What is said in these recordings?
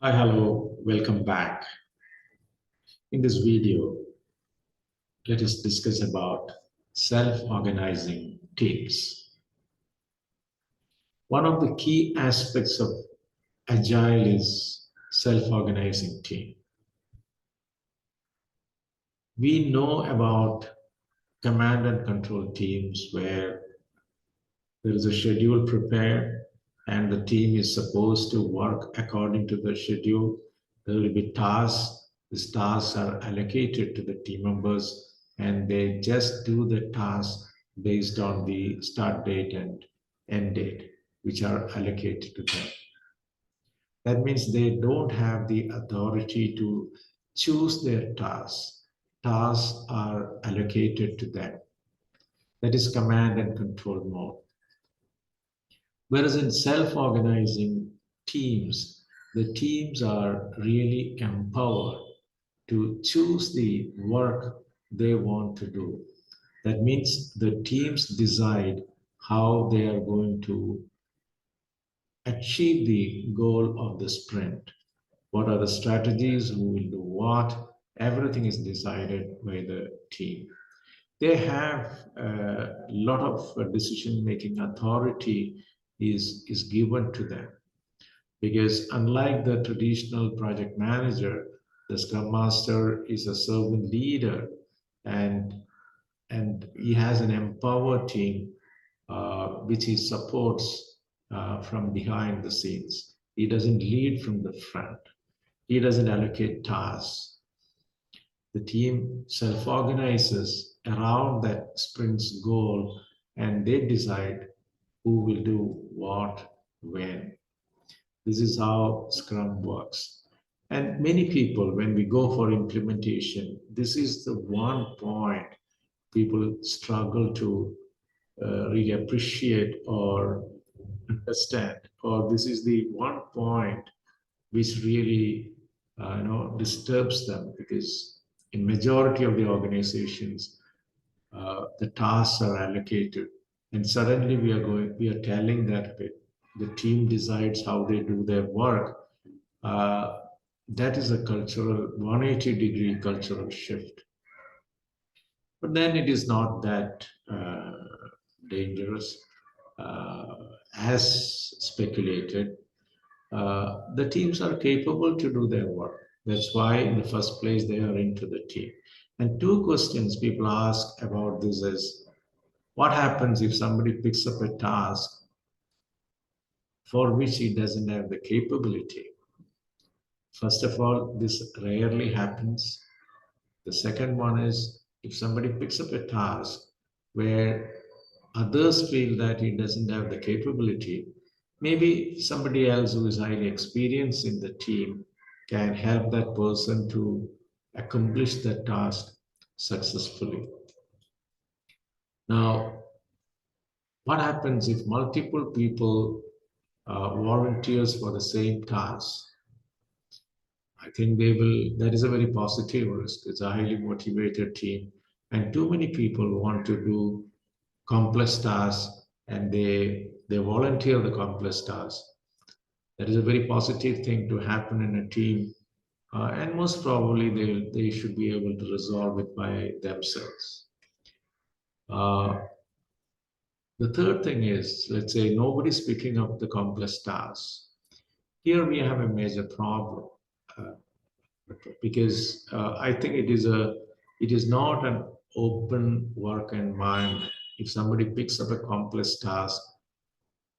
Hi, hello, welcome back. In this video, let us discuss about self-organizing teams. One of the key aspects of Agile is self-organizing team. We know about command and control teams where there is a schedule prepared and the team is supposed to work according to the schedule. There will be tasks. These tasks are allocated to the team members and they just do the tasks based on the start date and end date, which are allocated to them. That means they don't have the authority to choose their tasks. Tasks are allocated to them. That is command and control mode. Whereas in self-organizing teams, the teams are really empowered to choose the work they want to do. That means the teams decide how they are going to achieve the goal of the sprint. What are the strategies, who will do what, everything is decided by the team. They have a lot of decision-making authority is given to them because unlike the traditional project manager, the scrum master is a servant leader and he has an empowered team which he supports from behind the scenes. He doesn't lead from the front. He doesn't allocate tasks. The team self-organizes around that sprint's goal and they decide who will do what, when. This is how Scrum works. And many people, when we go for implementation, this is the one point people struggle to really appreciate or understand, or this is the one point which really disturbs them because in majority of the organizations, the tasks are allocated, and suddenly we are telling that the team decides how they do their work. Uh, that is a cultural 180-degree cultural shift. But then it is not that dangerous as speculated. The teams are capable to do their work. That's why, in the first place, they are into the team. And two questions people ask about this is what happens if somebody picks up a task for which he doesn't have the capability? First of all, this rarely happens. The second one is if somebody picks up a task where others feel that he doesn't have the capability, maybe somebody else who is highly experienced in the team can help that person to accomplish that task successfully. Now, what happens if multiple people volunteers for the same task? I think that is a very positive risk. It's a highly motivated team. And too many people want to do complex tasks and they volunteer the complex tasks. That is a very positive thing to happen in a team. And most probably they should be able to resolve it by themselves. Uh, the third thing is, let's say nobody's picking up the complex tasks. Here we have a major problem. Uh, because I think it is not an open work environment. If somebody picks up a complex task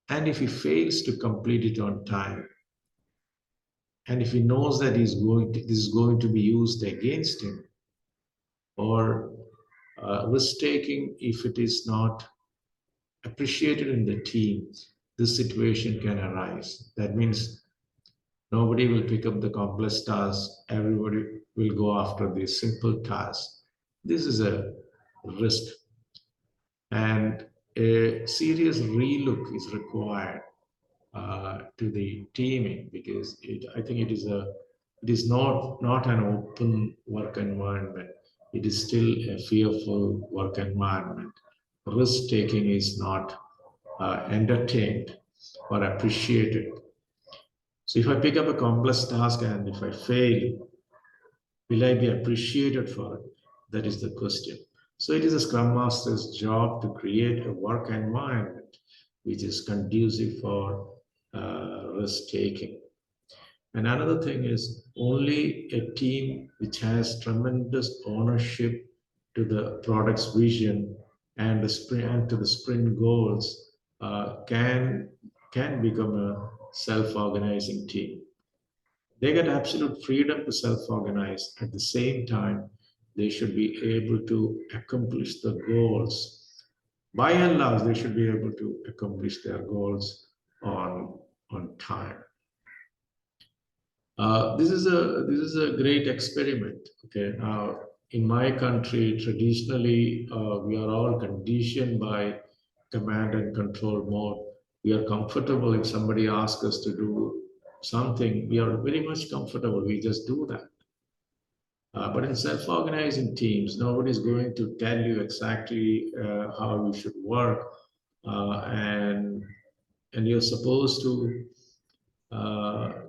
and if he fails to complete it on time, and if he knows that this is going to be used against him, or risk taking if it is not appreciated in the team, this situation can arise. That means nobody will pick up the complex task. Everybody will go after the simple task. This is a risk. And a serious relook is required to the teaming because I think it is not an open work environment. It is still a fearful work environment. Risk taking is not entertained or appreciated. So if I pick up a complex task and if I fail, will I be appreciated for it? That is the question. So it is a Scrum Master's job to create a work environment which is conducive for risk taking. And another thing is only a team which has tremendous ownership to the product's vision and the sprint and to the sprint goals can become a self-organizing team. They get absolute freedom to self-organize. At the same time, they should be able to accomplish the goals. By and large, they should be able to accomplish their goals on time. This is a great experiment. Okay, now in my country, traditionally, we are all conditioned by command and control mode. We are comfortable if somebody asks us to do something. We are very much comfortable. We just do that. But in self-organizing teams, nobody is going to tell you exactly how you should work, and you're supposed to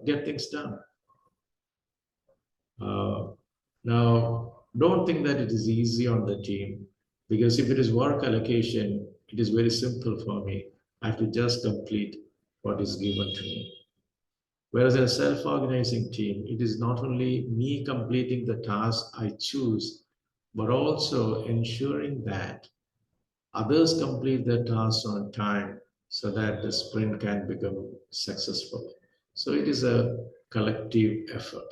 get things done. Uh, Now, don't think that it is easy on the team, because if it is work allocation, it is very simple for me. I have to just complete what is given to me. Whereas in a self-organizing team, it is not only me completing the task I choose, but also ensuring that others complete their tasks on time so that the sprint can become successful. So it is a collective effort.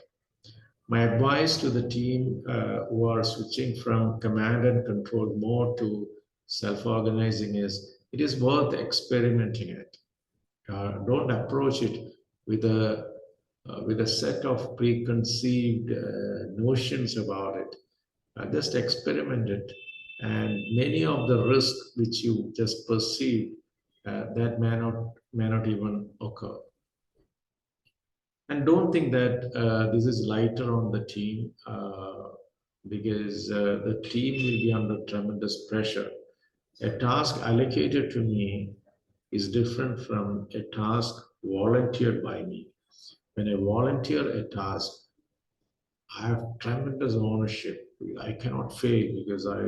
My advice to the team who are switching from command and control mode to self-organizing is it is worth experimenting it. Don't approach it with a set of preconceived notions about it. Just experiment it, and many of the risks which you just perceive that may not even occur. And don't think that this is lighter on the team, because the team will be under tremendous pressure. A task allocated to me is different from a task volunteered by me. When I volunteer a task, I have tremendous ownership. I cannot fail because I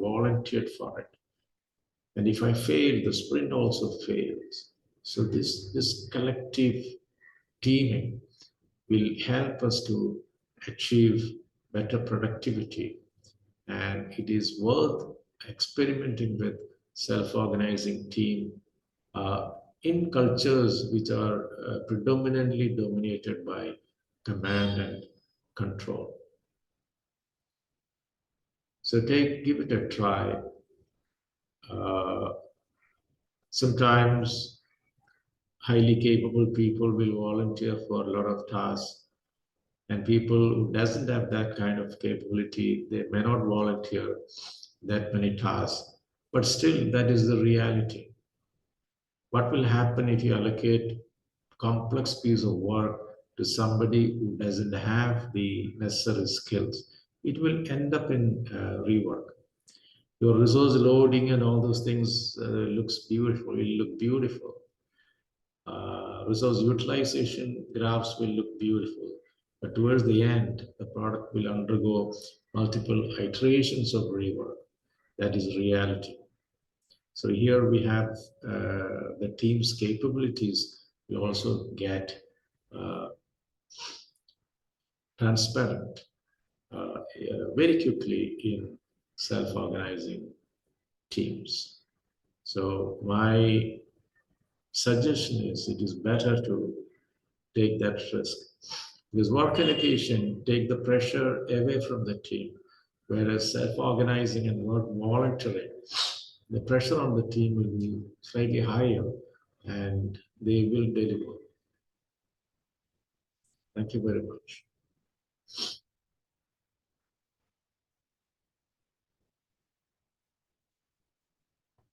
volunteered for it. And if I fail, the sprint also fails. So this collective teaming will help us to achieve better productivity. And it is worth experimenting with self-organizing team uh, in cultures which are predominantly dominated by command and control. So give it a try. Uh, Sometimes highly capable people will volunteer for a lot of tasks, and people who doesn't have that kind of capability, they may not volunteer that many tasks. But still, that is the reality. What will happen if you allocate complex piece of work to somebody who doesn't have the necessary skills? It will end up in rework. Your resource loading and all those things looks beautiful, will look beautiful. Resource utilization graphs will look beautiful, but towards the end, the product will undergo multiple iterations of rework. That is reality. So here we have the team's capabilities. We also get uh, transparent very quickly in self-organizing teams. So my suggestion is it is better to take that risk. Because work allocation take the pressure away from the team, whereas self-organizing and work volunteering, the pressure on the team will be slightly higher and they will deliver. Thank you very much.